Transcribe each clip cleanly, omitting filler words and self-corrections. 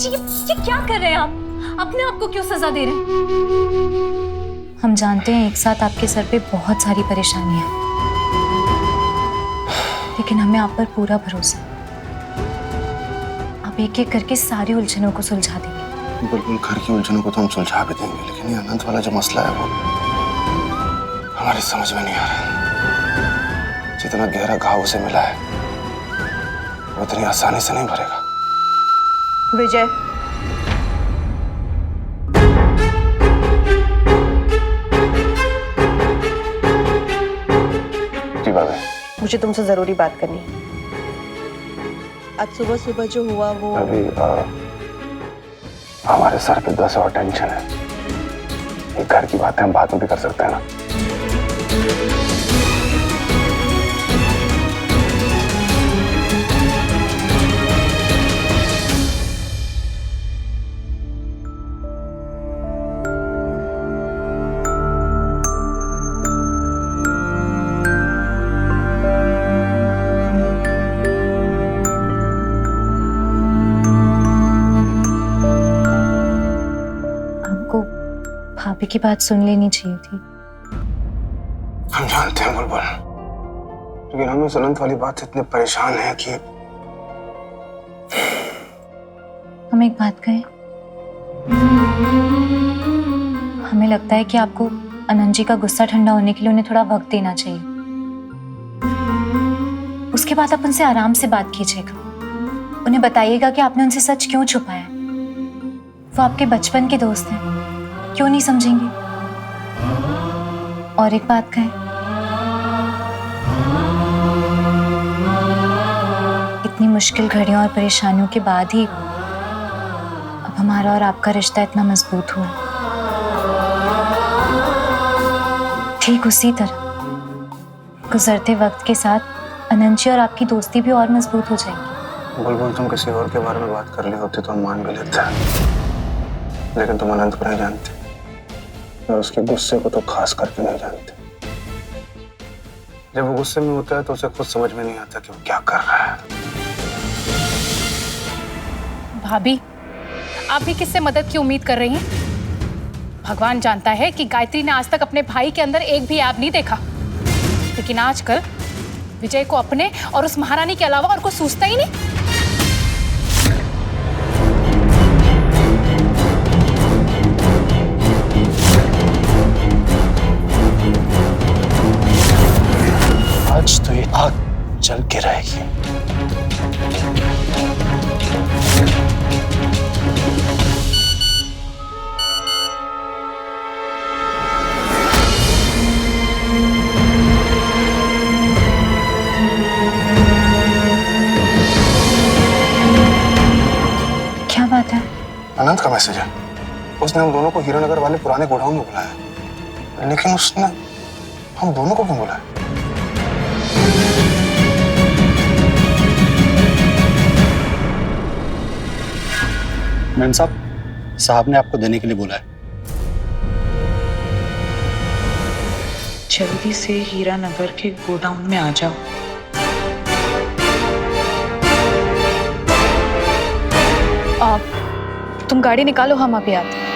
ये क्या कर रहे हैं आप? अपने आप को क्यों सजा दे रहे हैं? हम जानते हैं एक साथ आपके सर पे बहुत सारी परेशानियां हैं, लेकिन हमें आप पर पूरा भरोसा है। आप एक एक करके सारी उलझनों को सुलझा देंगे। बिल्कुल, घर की उलझनों को तो हम सुलझा भी देंगे, लेकिन ये अनंत वाला जो मसला है वो हमारी समझ में नहीं आ रहा। जितना गहरा घाव उसे मिला है वो इतनी आसानी से नहीं भरेगा। विजय, जी बाबा, मुझे तुमसे जरूरी बात करनी है। आज सुबह सुबह जो हुआ वो अभी हमारे सर पे 10 और टेंशन है। ये घर की बातें हम बाद में भी कर सकते हैं ना। भाभी की बात सुन लेनी चाहिए थी। हम जानते हैं बुलबुल, लेकिन हम इस अनंत वाली बात से इतने परेशान हैं कि हम एक बात कहें, हमें लगता है कि आपको अनंत जी का गुस्सा ठंडा होने के लिए उन्हें थोड़ा वक्त देना चाहिए। उसके बाद आप उनसे आराम से बात कीजिएगा। उन्हें बताइएगा कि आपने उनसे सच क्यों छुपाया। वो आपके बचपन के दोस्त हैं, क्यों नहीं समझेंगे? और एक बात कहें, इतनी मुश्किल घड़ियों और परेशानियों के बाद ही अब हमारा और आपका रिश्ता इतना मजबूत हुआ। ठीक उसी तरह गुजरते वक्त के साथ अनंत जी और आपकी दोस्ती भी और मजबूत हो जाएगी। बुलबुल, तुम किसी और के बारे में बात कर ली होती तो हम मान भी लेते, लेकिन तुम अनंत को नहीं जानते और उसके गुस्से को तो खास करके नहीं जानते। जब वो गुस्से में होता है तो उसे खुद समझ में नहीं आता कि वो क्या कर रहा है। भाभी, आप भी किससे मदद की उम्मीद कर रही हैं? भगवान जानता है कि गायत्री ने आज तक अपने भाई के अंदर एक भी ऐब नहीं देखा, लेकिन आजकल विजय को अपने और उस महारानी के अलावा और कुछ सूझता ही नहीं। आज तो ये आग जल के रहेगी। क्या बात है? अनंत का मैसेज है। उसने हम दोनों को हीरानगर वाले पुराने गोडाउन में बुलाया, लेकिन उसने हम दोनों को क्यों बुलाया? मैम साहब ने आपको देने के लिए बोला है। जल्दी से हीरानगर के गोडाउन में आ जाओ। तुम गाड़ी निकालो, हम अभी आते हैं।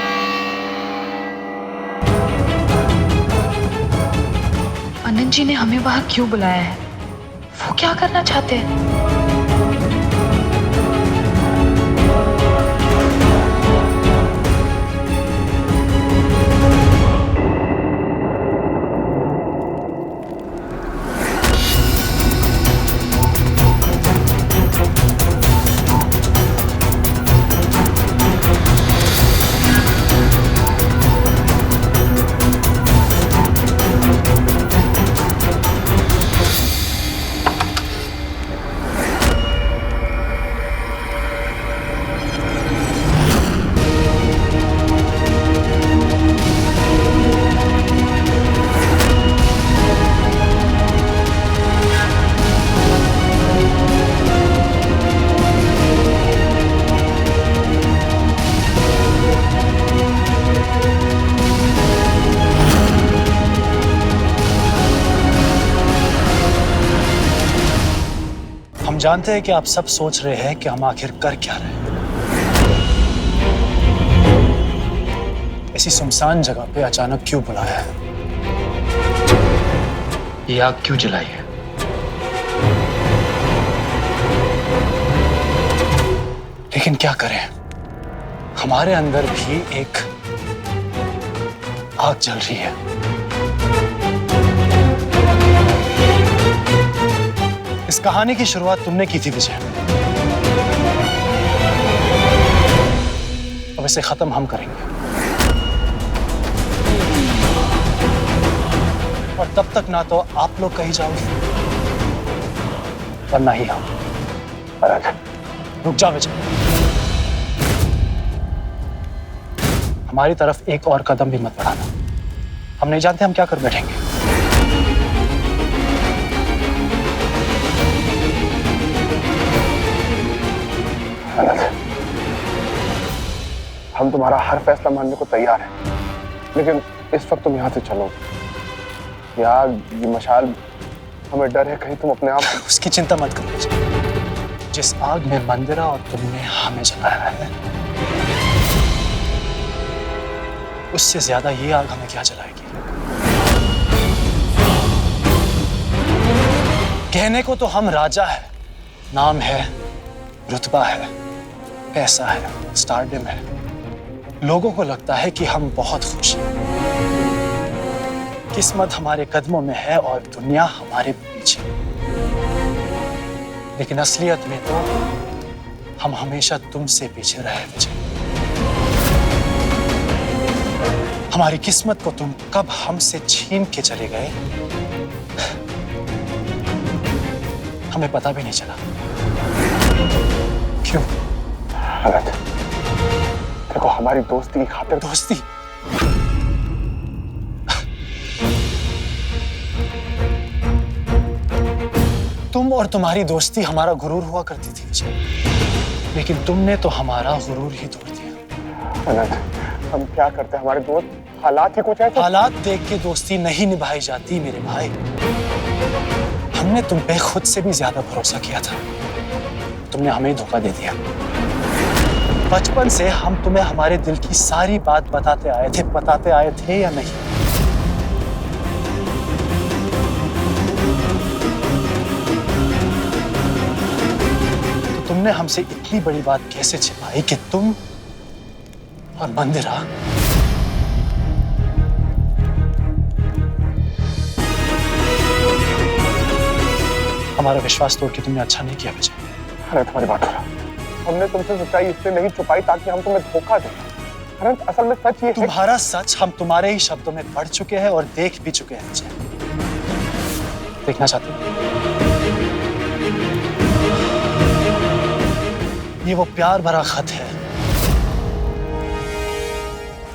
अनंत जी ने हमें वहां क्यों बुलाया है? वो क्या करना चाहते हैं? हम जानते हैं कि आप सब सोच रहे हैं कि हम आखिर कर क्या रहे हैं। ऐसी सुनसान जगह पे अचानक क्यों बुलाया है? ये आग क्यों जलाई है? लेकिन क्या करें, हमारे अंदर भी एक आग जल रही है। इस कहानी की शुरुआत तुमने की थी विजय, अब इसे खत्म हम करेंगे। और तब तक ना तो आप लोग कहीं जाओगे और ना ही हम। रुक जा विजय, हमारी तरफ एक और कदम भी मत बढ़ाना। हम नहीं जानते हम क्या कर बैठेंगे। हम तुम्हारा हर फैसला मानने को तैयार हैं, लेकिन इस वक्त तुम यहाँ से चलो। यार ये मशाल, हमें डर है कहीं तुम अपने आप। उसकी चिंता मत करो विजय। जिस आग में मंदिरा और तुमने हमें जलाया है, उससे ज्यादा ये आग हमें क्या जलाएगी? कहने को तो हम राजा है, नाम है, रुतबा है, पैसा है, स्टारडम है। लोगों को लगता है कि हम बहुत खुश हैं, किस्मत हमारे कदमों में है और दुनिया हमारे पीछे। लेकिन असलियत में तो हम हमेशा तुमसे पीछे रहे विजय। हमारी किस्मत को तुम कब हमसे छीन के चले गए, हमें पता भी नहीं चला। क्यों? अनंत, देखो हमारी दोस्ती की खातिर। दोस्ती? तुम और तुम्हारी दोस्ती हमारा गुरूर हुआ करती थी विजय, लेकिन तुमने तो हमारा गुरूर ही तोड़ दिया। अनंत, हम क्या करते हैं, हमारे दोस्त हालात ही कुछ ऐसे। हालात देख के दोस्ती नहीं निभाई जाती मेरे भाई। हमने तुम पे खुद से भी ज्यादा भरोसा किया था, तुमने हमें धोखा दे दिया। बचपन से हम तुम्हें हमारे दिल की सारी बात बताते आए थे या नहीं? तो तुमने हमसे इतनी बड़ी बात कैसे छिपाई कि तुम और मंदिरा हमारा विश्वास तोड़ के तुमने अच्छा नहीं किया विजय। अरे तुम्हारी बात हो रहा, हमने तुमसे सच्चाई इसलिए नहीं छुपाई ताकि हम तुम्हें धोखा दें। अरे असल में सच ये है। तुम्हारा सच हम तुम्हारे ही शब्दों में पढ़ चुके हैं और देख भी चुके हैं विजय। देखना चाहते हो? ये वो प्यार भरा खत है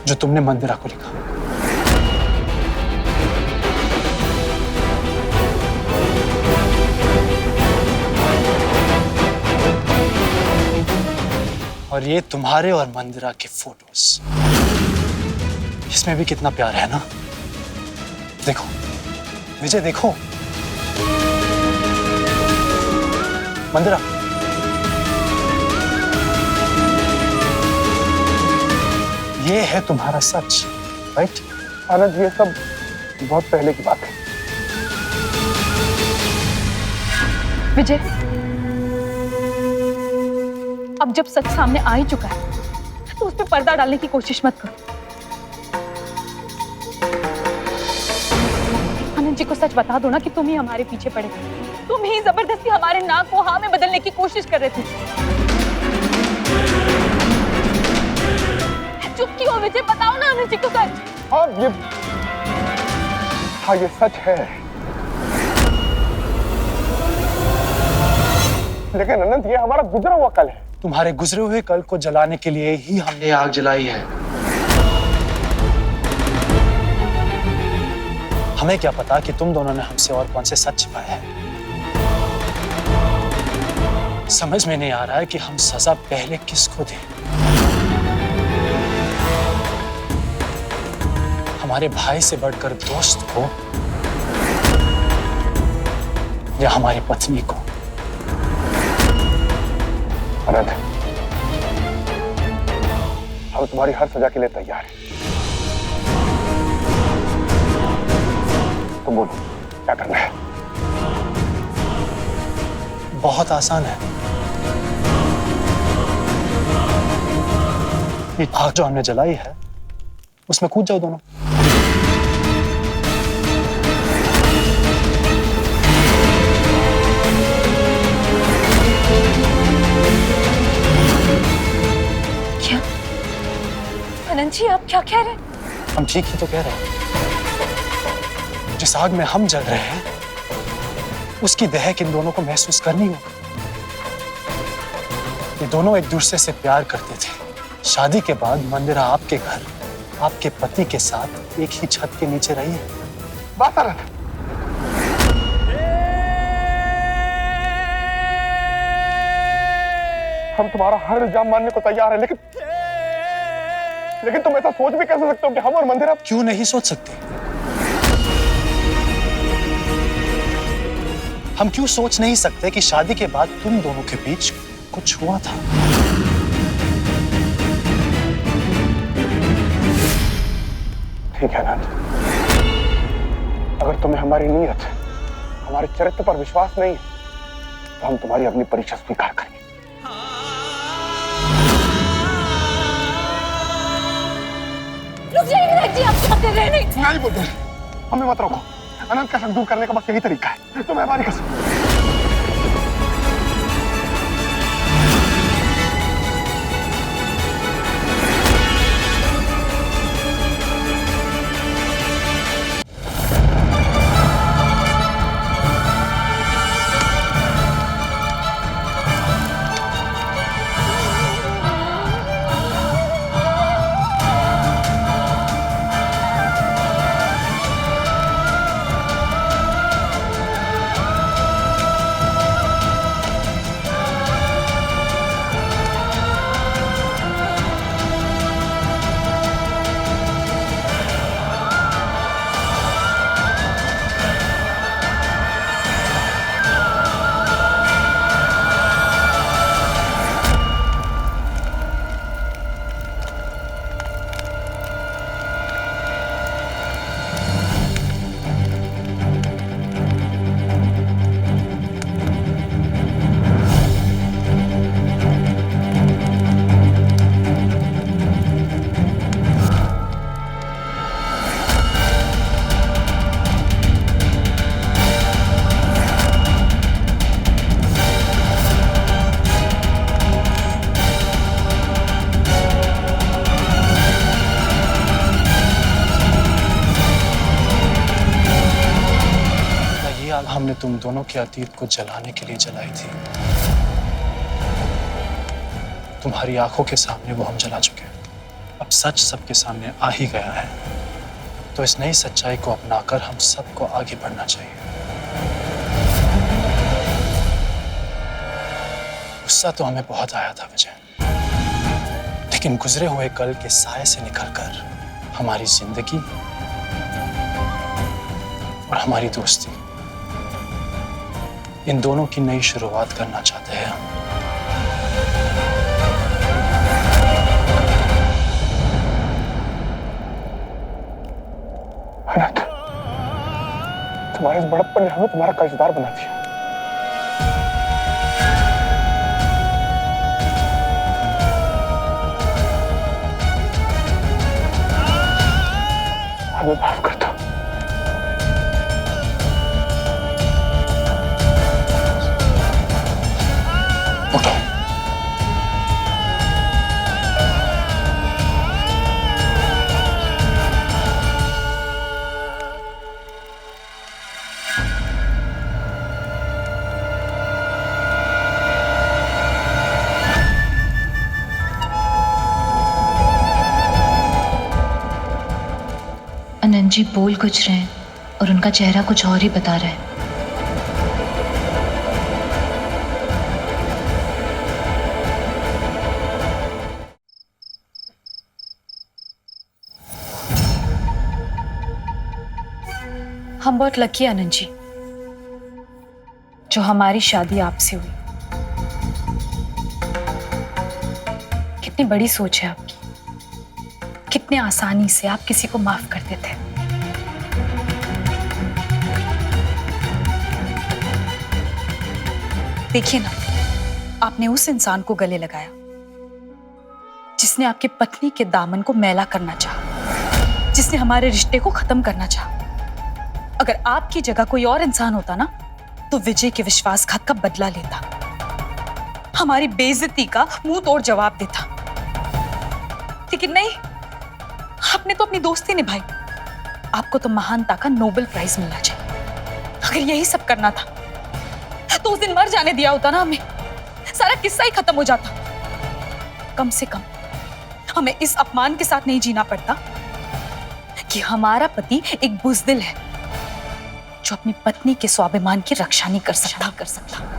जो तुमने मंदिरा को लिखा। और ये तुम्हारे और मंदिरा के फोटोज, इसमें भी कितना प्यार है ना। देखो विजय, देखो। मंदिरा, ये है तुम्हारा सच, राइट? आनंद, ये सब बहुत पहले की बात है। विजय, अब जब सच सामने आ ही चुका है तो उस पे पर्दा डालने की कोशिश मत करो। आनंद जी को सच बता दो ना कि तुम ही हमारे पीछे पड़े थे, तुम ही जबरदस्ती हमारे नाक को हाँ में बदलने की कोशिश कर रहे थे। चुप क्यों हो विजय? बताओ ना आनंद जी को सच। हाँ ये सच है, लेकिन अनंत ये हमारा गुजरा हुआ कल है। तुम्हारे गुजरे हुए कल को जलाने के लिए ही हमने ये आग जलाई है। हमें क्या पता कि तुम दोनों ने हमसे और कौन से सच छिपाए हैं। समझ में नहीं आ रहा है कि हम सजा पहले किसको दें। हमारे भाई से बढ़कर दोस्त को या हमारी पत्नी को। अनंत, हम तुम्हारी हर सजा के लिए तैयार हैं, तो बोलो क्या करना है? बहुत आसान है। ये आग जो हमने जलाई है उसमें कूद जाओ दोनों। क्या आनंद जी, आप क्या कह रहे हैं? हम ठीक ही तो कह रहे हैं। जिस आग में हम जल रहे हैं उसकी दहक इन दोनों को महसूस करनी होगी। ये दोनों एक दूसरे से प्यार करते थे। शादी के बाद मंदिरा आपके घर आपके पति के साथ एक ही छत के नीचे रही है। बात आनंद, हम तुम्हारा हर इल्जाम मानने को तैयार है, लेकिन तुम ऐसा सोच भी कैसे सकते हो कि हम और मंदिरा? क्यों नहीं सोच सकते? हम क्यों सोच नहीं सकते कि शादी के बाद तुम दोनों के बीच कुछ हुआ था? ठीक है आनंद, अगर तुम्हें हमारी नीयत, हमारे चरित्र पर विश्वास नहीं है तो हम तुम्हारी अपनी परीक्षा स्वीकार करेंगे। रुक जाइए विनायक जी, आप क्या कर रहे हैं? नहीं बोलते, हमें मत रोको। अनंत का शक दूर करने का बस यही तरीका है, तो मेहरबानी कर सकते। हमने तुम दोनों के अतीत को जलाने के लिए जलाई थी। तुम्हारी आंखों के सामने वो हम जला चुके हैं। अब सच सबके सामने आ ही गया है, तो इस नई सच्चाई को अपनाकर हम सबको आगे बढ़ना चाहिए। गुस्सा तो हमें बहुत आया था विजय, लेकिन गुजरे हुए कल के साए से निकलकर हमारी जिंदगी और हमारी दोस्ती, इन दोनों की नई शुरुआत करना चाहते हैं हम। अनंत, तुम्हारे इस बड़प्पन ने हमें तुम्हारा कर्जदार बना दिया। हमें माफ कर दो। उठो। आनंद जी बोल कुछ रहे हैं और उनका चेहरा कुछ और ही बता रहा है। हम बहुत लकी हैं आनंद जी, जो हमारी शादी आपसे हुई। कितनी बड़ी सोच है आपकी, कितने आसानी से आप किसी को माफ कर देते हैं। देखिए ना, आपने उस इंसान को गले लगाया जिसने आपकी पत्नी के दामन को मैला करना चाहा, जिसने हमारे रिश्ते को खत्म करना चाहा। अगर आपकी जगह कोई और इंसान होता ना, तो विजय के विश्वासघात का बदला लेता, हमारी बेइज्जती का मुंह तोड़ जवाब देता। लेकिन नहीं, आपने तो अपनी दोस्ती निभाई। आपको तो महानता का नोबेल प्राइज मिलना चाहिए। अगर यही सब करना था तो उस दिन मर जाने दिया होता ना हमें, सारा किस्सा ही खत्म हो जाता। कम से कम हमें इस अपमान के साथ नहीं जीना पड़ता कि हमारा पति एक बुज़दिल है जो अपनी पत्नी के स्वाभिमान की रक्षा नहीं कर सकता।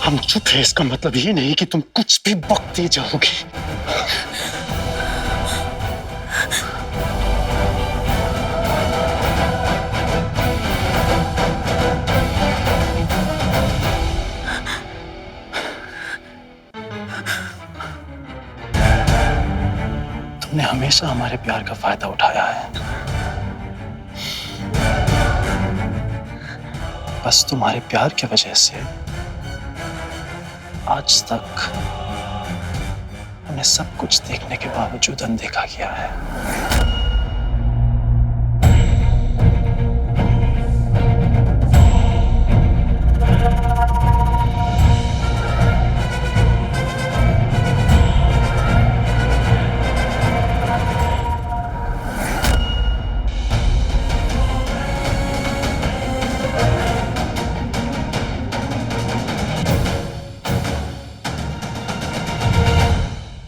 हम चुप है, इसका मतलब ये नहीं कि तुम कुछ भी बकते जाओगी। तुमने हमेशा हमारे प्यार का फायदा उठाया है। बस तुम्हारे प्यार की वजह से आज तक हमने सब कुछ देखने के बावजूद अनदेखा किया है।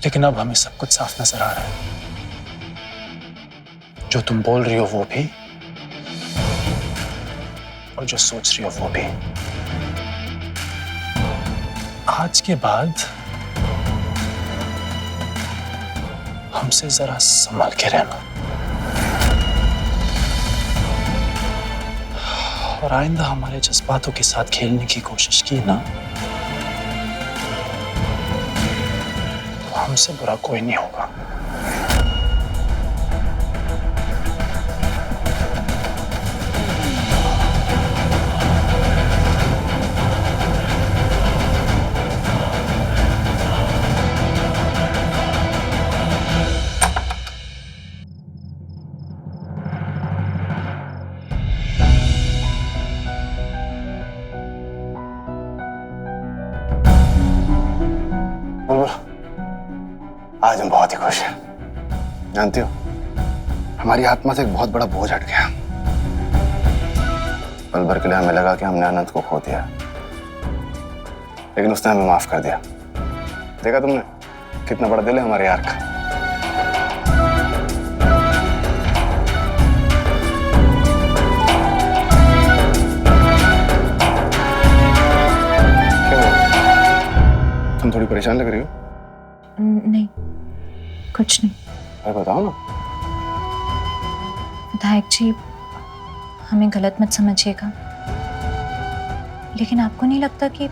लेकिन अब हमें सब कुछ साफ नजर आ रहा है। जो तुम बोल रही हो वो भी, और जो सोच रही हो वो भी। आज के बाद हमसे जरा संभाल के रहना, और आइंदा हमारे जज्बातों के साथ खेलने की कोशिश की ना, हमसे बुरा कोई नहीं होगा। आज हम बहुत ही खुश हैं। जानती हो, हमारी आत्मा से एक बहुत बड़ा बोझ हट गया। पल भर के लिए हमें लगा कि हमने अनंत को खो दिया, लेकिन उसने हमें माफ कर दिया। देखा तुमने कितना बड़ा दिल है हमारे यार का। क्यों, तुम थोड़ी परेशान लग रही हो? नहीं, कुछ नहीं। अरे बताओ ना। विधायक जी, हमें गलत मत समझिएगा, लेकिन आपको नहीं लगता कि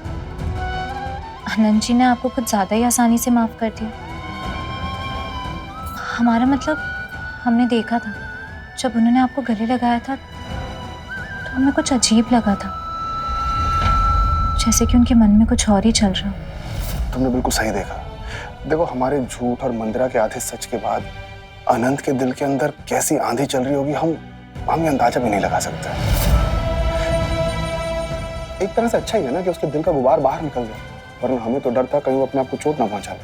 अनंत जी ने आपको कुछ ज्यादा ही आसानी से माफ कर दिया? हमारा मतलब, हमने देखा था जब उन्होंने आपको गले लगाया था तो हमें कुछ अजीब लगा था, जैसे कि उनके मन में कुछ और ही चल रहा। तुमने बिल्कुल सही देखा। देखो, हमारे झूठ और मंदिरा के आधे सच के बाद अनंत के दिल के अंदर कैसी आंधी चल रही होगी, हम ये अंदाजा भी नहीं लगा सकते। एक तरह से अच्छा ही है ना कि उसके दिल का गुबार बाहर निकल गया, वरना हमें तो डर था कहीं वो अपने आप को चोट ना पहुंचा ले।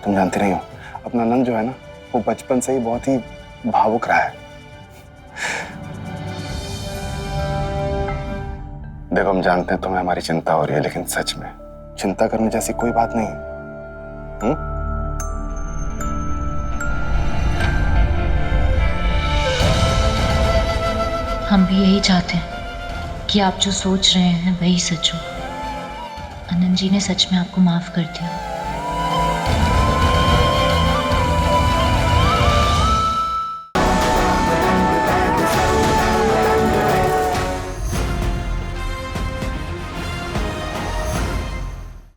तुम जानती नहीं हो, अपना अनंत जो है ना, वो बचपन से ही बहुत ही भावुक रहा है। देखो, हम जानते हैं तुम्हें हमारी चिंता हो रही है, लेकिन सच में चिंता करने जैसी कोई बात नहीं है। हम भी यही चाहते हैं कि आप जो सोच रहे हैं वही सच हो। अनंत जी ने सच में आपको माफ कर दिया।